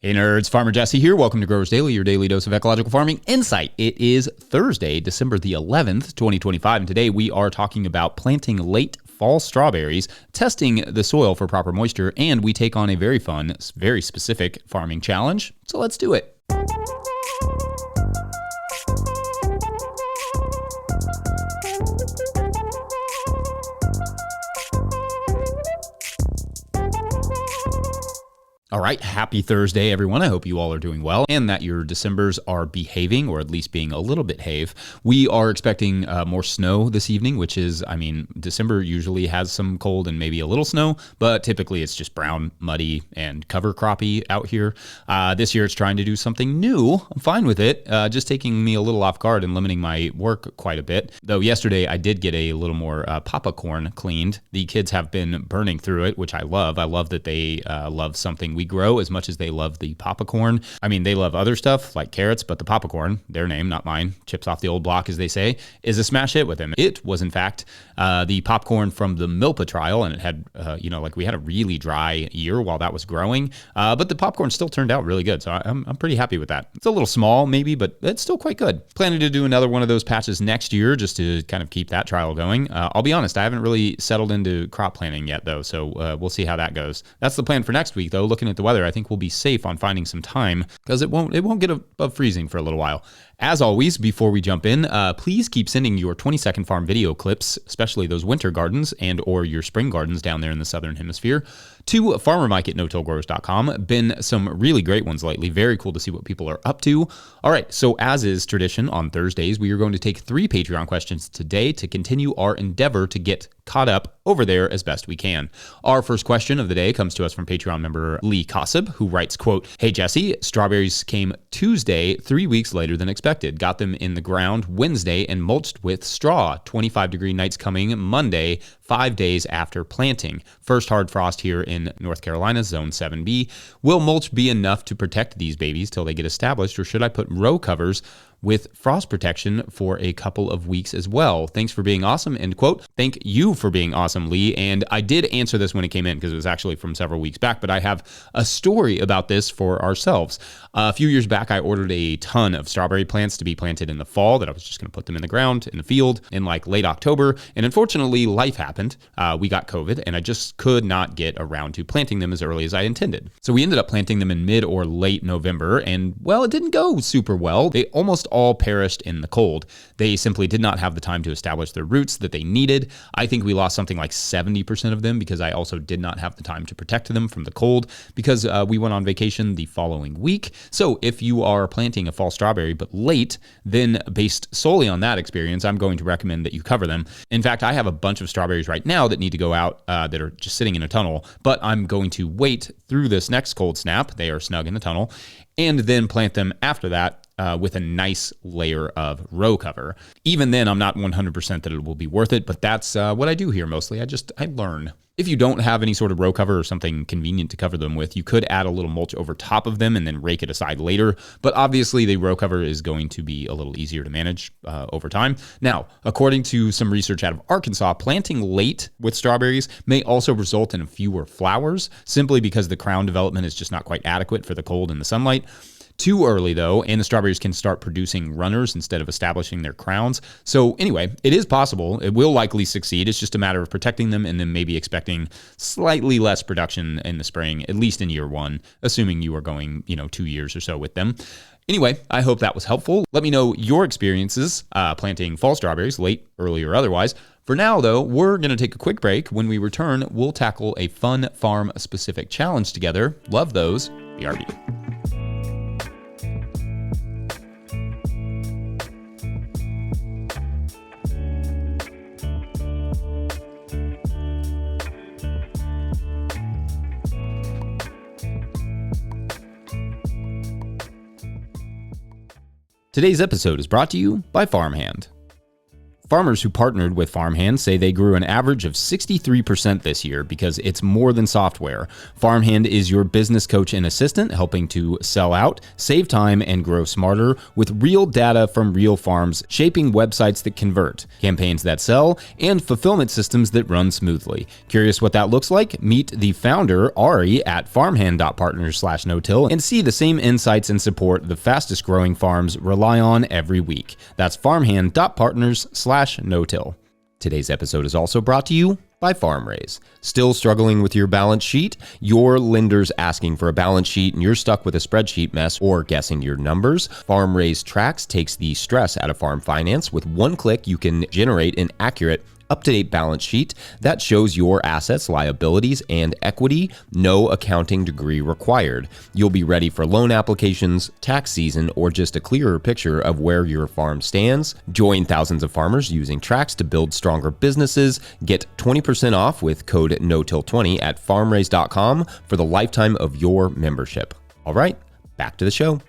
Hey nerds, Farmer Jesse here. Welcome to Growers Daily, your daily dose of ecological farming insight. It is Thursday, December the 11th, 2025, and today we are talking about planting late fall strawberries, testing the soil for proper moisture, and we take on a very fun, very specific farming challenge. So let's do it. All right, happy Thursday, everyone. I hope you all are doing well and that your Decembers are behaving, or at least being a little bit have. We are expecting more snow this evening, which is, December usually has some cold and maybe a little snow, but typically it's just brown, muddy, and cover croppy out here. This year it's trying to do something new. I'm fine with it, just taking me a little off guard and limiting my work quite a bit. Though yesterday I did get a little more popcorn cleaned. The kids have been burning through it, which I love. I love that they love something we grow as much as they love the popcorn. They love other stuff like carrots, but the popcorn, their name, not mine, chips off the old block, as they say, is a smash hit with them. It was, in fact, the popcorn from the Milpa trial, and it had, we had a really dry year while that was growing, but the popcorn still turned out really good, so I'm pretty happy with that. It's a little small, maybe, but it's still quite good. Planning to do another one of those patches next year just to kind of keep that trial going. I'll be honest, I haven't really settled into crop planting yet, though, so we'll see how that goes. That's the plan for next week, though. Looking at the weather, I think we'll be safe on finding some time because it won't get above freezing for a little while. As always, before we jump in, please keep sending your 20-second farm video clips, especially those winter gardens and or your spring gardens down there in the southern hemisphere, to farmermike@no-tillgrowers.com. Been some really great ones lately. Very cool to see what people are up to. All right, so as is tradition on Thursdays, we are going to take 3 Patreon questions today to continue our endeavor to get caught up over there as best we can. Our first question of the day comes to us from Patreon member Lee Guustavv, who writes, quote, "Hey Jesse, strawberries came Tuesday, 3 weeks later than expected. Got them in the ground Wednesday and mulched with straw. 25-degree nights coming Monday, 5 days after planting. First hard frost here in North Carolina, zone 7B. Will mulch be enough to protect these babies till they get established, or should I put row covers with frost protection for a couple of weeks as well? Thanks for being awesome," end quote. Thank you for being awesome, Lee. And I did answer this when it came in because it was actually from several weeks back, but I have a story about this for ourselves. A few years back, I ordered a ton of strawberry plants to be planted in the fall that I was just going to put them in the ground in the field in like late October. And unfortunately, life happened. We got COVID and I just could not get around to planting them as early as I intended. So we ended up planting them in mid or late November, and well, it didn't go super well. They almost all perished in the cold. They simply did not have the time to establish the roots that they needed. I think we lost something like 70% of them because I also did not have the time to protect them from the cold because we went on vacation the following week. So if you are planting a fall strawberry but late, then based solely on that experience, I'm going to recommend that you cover them. In fact, I have a bunch of strawberries right now that need to go out that are just sitting in a tunnel, but I'm going to wait through this next cold snap. They are snug in the tunnel, and then plant them after that with a nice layer of row cover. Even then, I'm not 100% that it will be worth it, but that's what I do here mostly. I learn. If you don't have any sort of row cover or something convenient to cover them with, you could add a little mulch over top of them and then rake it aside later. But obviously, the row cover is going to be a little easier to manage over time. Now, according to some research out of Arkansas, planting late with strawberries may also result in fewer flowers, simply because the crown development is just not quite adequate for the cold and the sunlight. Too early, though, and the strawberries can start producing runners instead of establishing their crowns. So anyway, it is possible. It will likely succeed. It's just a matter of protecting them and then maybe expecting slightly less production in the spring, at least in year 1, assuming you are going, 2 years or so with them. Anyway, I hope that was helpful. Let me know your experiences planting fall strawberries, late, early, or otherwise. For now, though, we're going to take a quick break. When we return, we'll tackle a fun farm-specific challenge together. Love those. BRB. Today's episode is brought to you by Farmhand. Farmers who partnered with Farmhand say they grew an average of 63% this year because it's more than software. Farmhand is your business coach and assistant, helping to sell out, save time, and grow smarter with real data from real farms, shaping websites that convert, campaigns that sell, and fulfillment systems that run smoothly. Curious what that looks like? Meet the founder, Ari, at farmhand.partners/no-till and see the same insights and support the fastest growing farms rely on every week. That's farmhand.partners/no-till. Today's episode is also brought to you by FarmRaise. Still struggling with your balance sheet? Your lender's asking for a balance sheet and you're stuck with a spreadsheet mess or guessing your numbers? FarmRaise Tracks takes the stress out of farm finance. With one click, you can generate an accurate, up-to-date balance sheet that shows your assets, liabilities, and equity. No accounting degree required. You'll be ready for loan applications, tax season, or just a clearer picture of where your farm stands. Join thousands of farmers using Tracks to build stronger businesses. Get 20% off with code NOTIL20 at farmraise.com for the lifetime of your membership. All right, back to the show.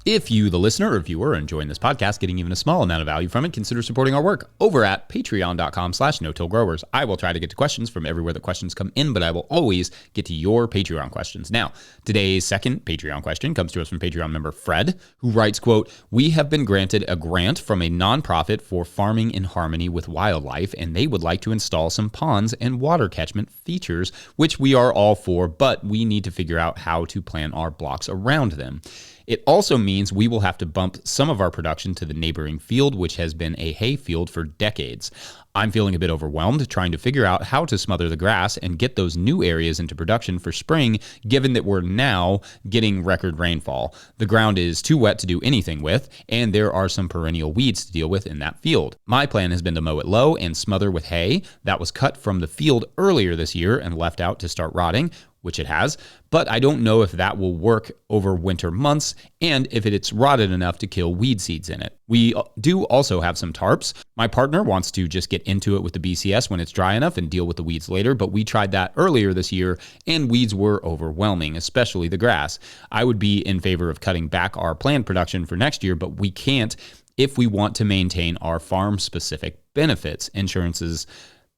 If you, the listener or viewer, are enjoying this podcast, getting even a small amount of value from it, consider supporting our work over at patreon.com/no-till-growers. I will try to get to questions from everywhere the questions come in, but I will always get to your Patreon questions. Now, today's second Patreon question comes to us from Patreon member Fred, who writes, quote, "We have been granted a grant from a nonprofit for farming in harmony with wildlife, and they would like to install some ponds and water catchment features, which we are all for, but we need to figure out how to plan our blocks around them. It also means we will have to bump some of our production to the neighboring field, which has been a hay field for decades. I'm feeling a bit overwhelmed trying to figure out how to smother the grass and get those new areas into production for spring, given that we're now getting record rainfall. The ground is too wet to do anything with, and there are some perennial weeds to deal with in that field. My plan has been to mow it low and smother with hay that was cut from the field earlier this year and left out to start rotting, which it has, but I don't know if that will work over winter months and if it's rotted enough to kill weed seeds in it. We do also have some tarps. My partner wants to just get into it with the BCS when it's dry enough and deal with the weeds later, but we tried that earlier this year and weeds were overwhelming, especially the grass. I would be in favor of cutting back our planned production for next year, but we can't if we want to maintain our farm-specific benefits, insurances,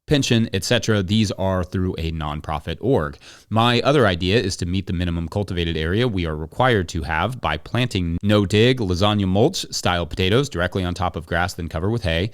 pension, etc. These are through a nonprofit org. My other idea is to meet the minimum cultivated area we are required to have by planting no-dig lasagna mulch style potatoes directly on top of grass, then cover with hay,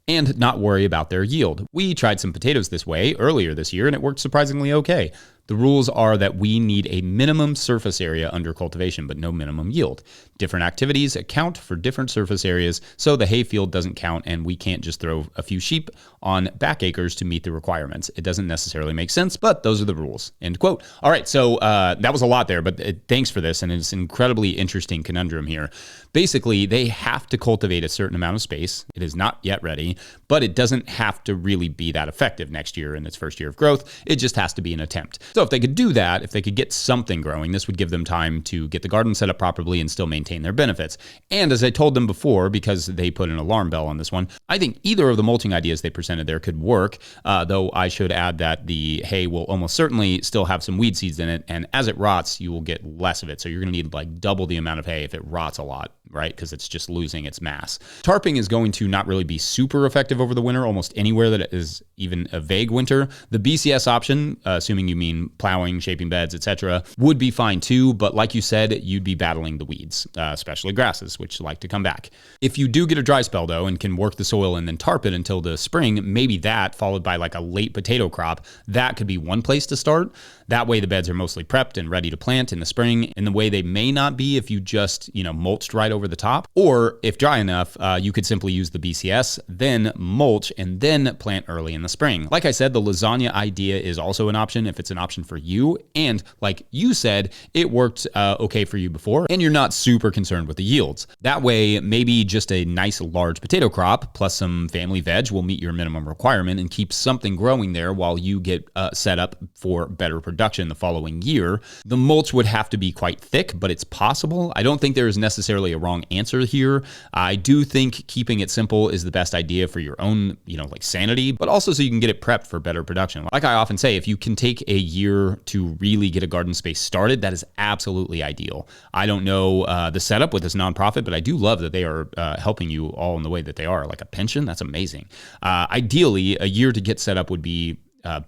and not worry about their yield. We tried some potatoes this way earlier this year and it worked surprisingly okay. The rules are that we need a minimum surface area under cultivation, but no minimum yield. Different activities account for different surface areas, so the hay field doesn't count and we can't just throw a few sheep on back acres to meet the requirements. It doesn't necessarily make sense, but those are the rules." End quote. All right, so that was a lot there, but thanks for this, and it's an incredibly interesting conundrum here. Basically, they have to cultivate a certain amount of space. It is not yet ready, but it doesn't have to really be that effective next year in its first year of growth. It just has to be an attempt. So if they could do that, if they could get something growing, this would give them time to get the garden set up properly and still maintain their benefits. And as I told them before, because they put an alarm bell on this one, I think either of the mulching ideas they presented there could work, though I should add that the hay will almost certainly still have some weed seeds in it, and as it rots, you will get less of it. So you're going to need like double the amount of hay if it rots a lot, right? Because it's just losing its mass. Tarping is going to not really be super effective over the winter, almost anywhere that it is even a vague winter. The BCS option, assuming you mean plowing, shaping beds, etc., would be fine too, but like you said, you'd be battling the weeds, especially grasses, which like to come back. If you do get a dry spell though, and can work the soil and then tarp it until the spring, maybe that followed by like a late potato crop, that could be one place to start. That way the beds are mostly prepped and ready to plant in the spring in the way they may not be if you just, mulched right over the top. Or if dry enough, you could simply use the BCS, then mulch, and then plant early in the spring. Like I said, the lasagna idea is also an option if it's an option for you. And like you said, it worked okay for you before, and you're not super concerned with the yields. That way, maybe just a nice large potato crop plus some family veg will meet your minimum requirement and keep something growing there while you get set up for better production the following year. The mulch would have to be quite thick, but it's possible. I don't think there is necessarily a wrong answer here. I do think keeping it simple is the best idea for your own, like sanity, but also so you can get it prepped for better production. Like I often say, if you can take a year to really get a garden space started, that is absolutely ideal. I don't know the setup with this nonprofit, but I do love that they are helping you all in the way that they are. Like a pension, that's amazing. Ideally, a year to get set up would be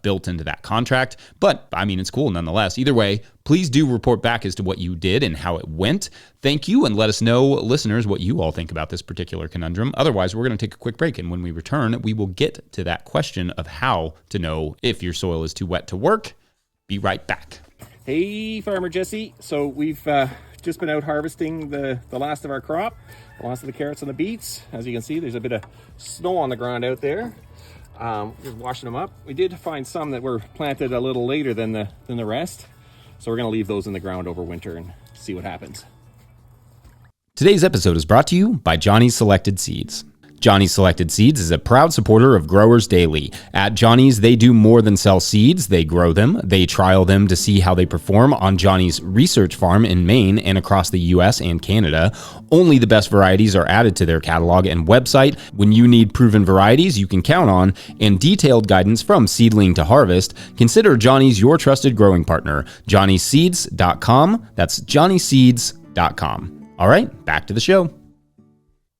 built into that contract, but I mean, it's cool nonetheless. Either way, please do report back as to what you did and how it went. Thank you, and let us know, listeners, what you all think about this particular conundrum. Otherwise, we're going to take a quick break, and when we return, we will get to that question of how to know if your soil is too wet to work. Be right back. Hey, Farmer Jesse. So we've just been out harvesting the last of our crop, the last of the carrots and the beets. As you can see, there's a bit of snow on the ground out there. Just washing them up. We did find some that were planted a little later than the rest, so we're going to leave those in the ground over winter and see what happens. Today's episode is brought to you by Johnny's Selected Seeds. Johnny's Selected Seeds is a proud supporter of Growers Daily. At Johnny's, they do more than sell seeds. They grow them. They trial them to see how they perform on Johnny's research farm in Maine and across the U.S. and Canada. Only the best varieties are added to their catalog and website. When you need proven varieties you can count on and detailed guidance from seedling to harvest, consider Johnny's your trusted growing partner. JohnnySeeds.com. That's JohnnySeeds.com. All right, back to the show.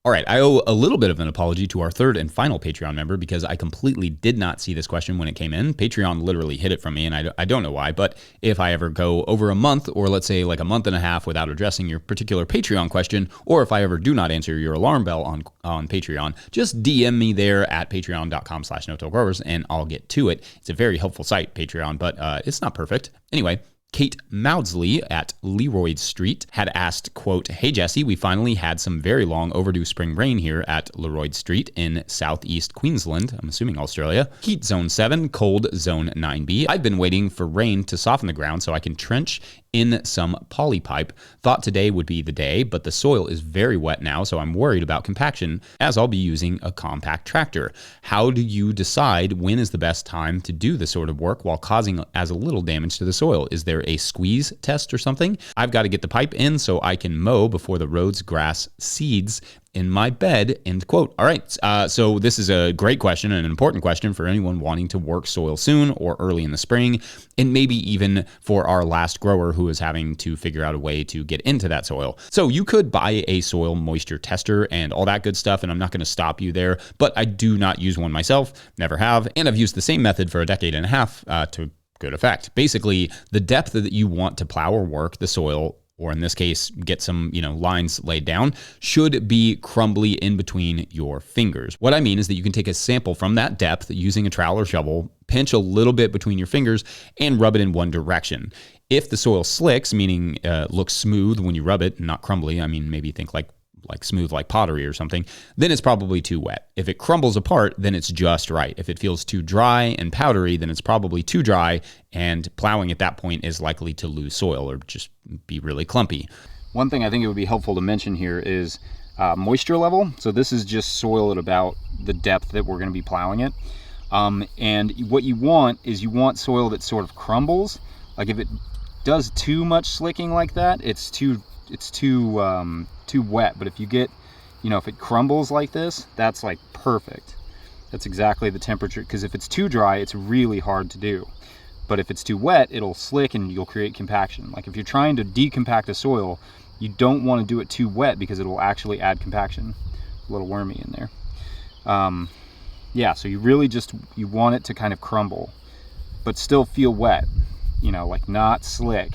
All right, I owe a little bit of an apology to our third and final Patreon member because I completely did not see this question when it came in. Patreon literally hid it from me, and I don't know why, but if I ever go over a month, or let's say like a month and a half without addressing your particular Patreon question, or if I ever do not answer your alarm bell on Patreon, just DM me there at patreon.com/no-till-growers, and I'll get to it. It's a very helpful site, Patreon, but it's not perfect. Anyway, Kate Maudsley at Leroyd Street had asked, quote, "Hey Jesse, we finally had some very long overdue spring rain here at Leroyd Street in southeast Queensland, I'm assuming Australia. Heat zone 7, cold zone 9B. I've been waiting for rain to soften the ground so I can trench in some polypipe. Thought today would be the day, but the soil is very wet now, so I'm worried about compaction as I'll be using a compact tractor. How do you decide when is the best time to do this sort of work while causing as little damage to the soil? Is there a squeeze test or something? I've got to get the pipe in so I can mow before the road's grass seeds in my bed," end quote. All right, so this is a great question and an important question for anyone wanting to work soil soon or early in the spring, and maybe even for our last grower who is having to figure out a way to get into that soil. So you could buy a soil moisture tester and all that good stuff, and I'm not going to stop you there, but I do not use one myself, never have, and I've used the same method for a decade and a half to good effect. Basically, the depth that you want to plow or work the soil, or in this case, get some, lines laid down, should be crumbly in between your fingers. What I mean is that you can take a sample from that depth using a trowel or shovel, pinch a little bit between your fingers, and rub it in one direction. If the soil slicks, meaning looks smooth when you rub it, not crumbly, I mean, maybe think like smooth like pottery or something, then it's probably too wet. If it crumbles apart, then it's just right. If it feels too dry and powdery, then it's probably too dry, and plowing at that point is likely to lose soil or just be really clumpy. One thing I think it would be helpful to mention here is moisture level. So this is just soil at about the depth that we're going to be plowing it. And what you want is you want soil that sort of crumbles. Like if it does too much slicking like that, it's too wet. But if you get, if it crumbles like this, that's like perfect. That's exactly the temperature, because if it's too dry, it's really hard to do. But if it's too wet, it'll slick and you'll create compaction. Like if you're trying to decompact a soil, you don't want to do it too wet because it will actually add compaction. A little wormy in there. Yeah, so you really you want it to kind of crumble, but still feel wet, like not slick.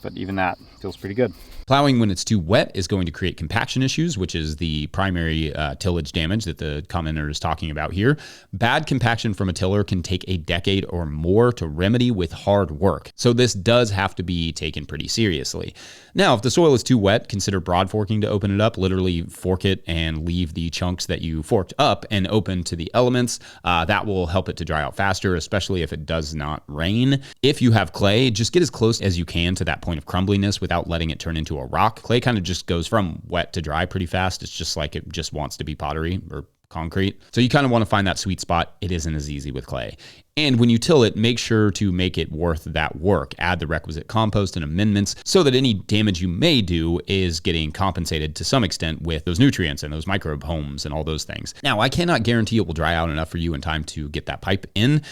But even that feels pretty good. Plowing when it's too wet is going to create compaction issues, which is the primary tillage damage that the commenter is talking about here. Bad compaction from a tiller can take a decade or more to remedy with hard work. So this does have to be taken pretty seriously. Now, if the soil is too wet, consider broad forking to open it up. Literally fork it and leave the chunks that you forked up and open to the elements. That will help it to dry out faster, especially if it does not rain. If you have clay, just get as close as you can to that point of crumbliness without letting it turn into a rock. Clay kind of just goes from wet to dry pretty fast. It's just like it just wants to be pottery or concrete. So you kind of want to find that sweet spot. It isn't as easy with clay. And when you till it, make sure to make it worth that work. Add the requisite compost and amendments so that any damage you may do is getting compensated to some extent with those nutrients and those microbe homes and all those things. Now, I cannot guarantee it will dry out enough for you in time to get that pipe in.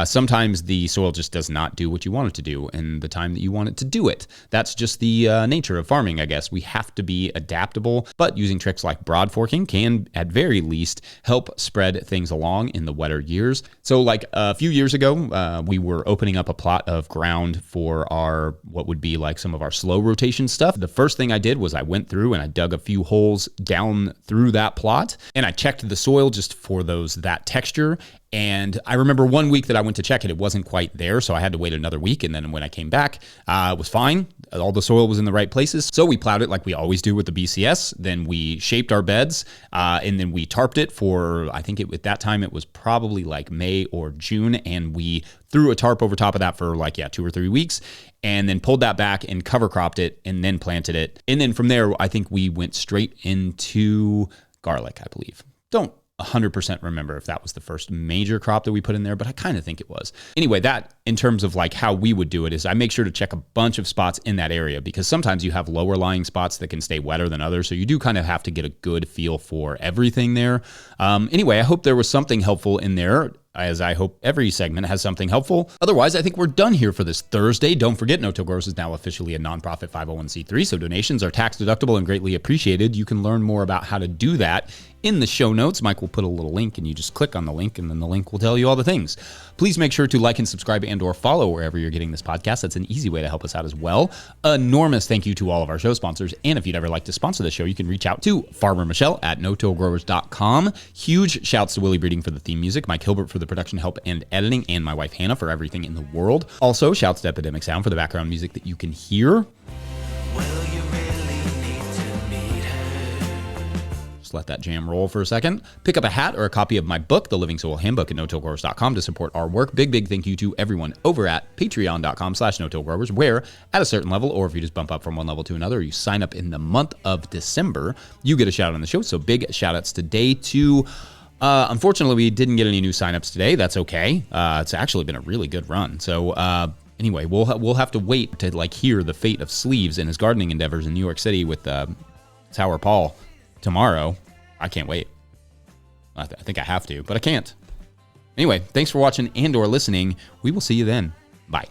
Sometimes the soil just does not do what you want it to do in the time that you want it to do it. That's just the nature of farming, I guess. We have to be adaptable, but using tricks like broad forking can, at very least, help spread things along in the wetter years. So like a few years ago, we were opening up a plot of ground for our, what would be like some of our slow rotation stuff. The first thing I did was I went through and I dug a few holes down through that plot, and I checked the soil just for that texture. And I remember one week that I went to check it, it wasn't quite there, so I had to wait another week. And then when I came back, it was fine. All the soil was in the right places. So we plowed it like we always do with the BCS. Then we shaped our beds, and then we tarped it for, I think at that time it was probably like May or June. And we threw a tarp over top of that for 2 or 3 weeks, and then pulled that back and cover cropped it and then planted it. And then from there, I think we went straight into garlic, I believe. Don't 100% remember if that was the first major crop that we put in there, but I kind of think it was. Anyway, that in terms of how we would do it is I make sure to check a bunch of spots in that area, because sometimes you have lower lying spots that can stay wetter than others. So you do kind of have to get a good feel for everything there. Anyway, I hope there was something helpful in there, as I hope every segment has something helpful. Otherwise, I think we're done here for this Thursday. Don't forget, No Till Growers is now officially a nonprofit 501c3, so donations are tax deductible and greatly appreciated. You can learn more about how to do that in the show notes. Mike will put a little link, and you just click on the link, and then the link will tell you all the things. Please make sure to like and subscribe and or follow wherever you're getting this podcast. That's an easy way to help us out as well. Enormous thank you to all of our show sponsors. And if you'd ever like to sponsor the show, you can reach out to Farmer Michelle at notillgrowers.com. Huge shouts to Willie Breeding for the theme music, Mike Hilbert for the production help and editing, and my wife Hannah for everything in the world. Also, shouts to Epidemic Sound for the background music that you can hear. Let that jam roll for a second. Pick up a hat or a copy of my book, The Living Soil Handbook, at notillgrowers.com to support our work. Big thank you to everyone over at patreon.com/notillgrowers, where at a certain level, or if you just bump up from one level to another, or you sign up in the month of December, you get a shout out on the show. So big shout outs today to, unfortunately, we didn't get any new signups today. That's okay. It's actually been a really good run. So, anyway, we'll have to wait to hear the fate of Sleeves and his gardening endeavors in New York City with Tower Paul tomorrow. I can't wait. I think I have to, but I can't. Anyway, thanks for watching and or listening. We will see you then. Bye.